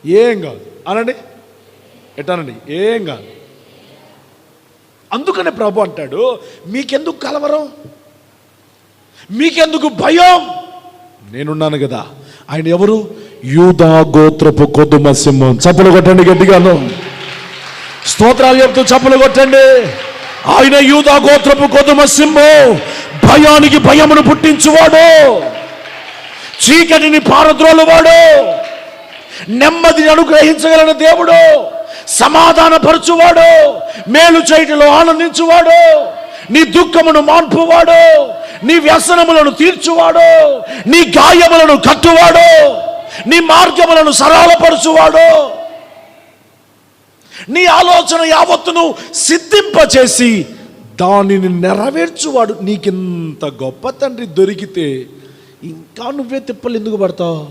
ఏం కాదు అనండి, ఎట్టానండి, ఏం కాదు. అందుకనే ప్రభు అంటాడు, మీకెందుకు కలవరం, మీకెందుకు భయం, నేనున్నాను కదా. ఆయన ఎవరు? యూదా గోత్రపు కొద్దుమ సింహం. చప్పలు కొట్టండి గట్టిగాను, స్తోత్రాలు చెప్తూ చప్పలు కొట్టండి. ఆయన యూదా గోత్రపు కొద్దుమ సింహం, భయానికి భయమును పుట్టించువాడు, చీకటిని పారద్రోలువాడు, నెమ్మదిని అనుగ్రహించగలిగిన దేవుడు, సమాధాన పరచువాడు, మేలు చేయటంలో ఆనందించువాడు, నీ దుఃఖమును మాన్పువాడు, నీ వ్యసనములను తీర్చువాడు, నీ గాయములను కట్టువాడు, నీ మార్గములను సరళపరచువాడు, నీ ఆలోచన యావత్తును సిద్ధింపచేసి దానిని నెరవేర్చువాడు. నీకింత గొప్ప తండ్రి దొరికితే ఇంకా నువ్వే తిప్పలు ఎందుకు పడతావు?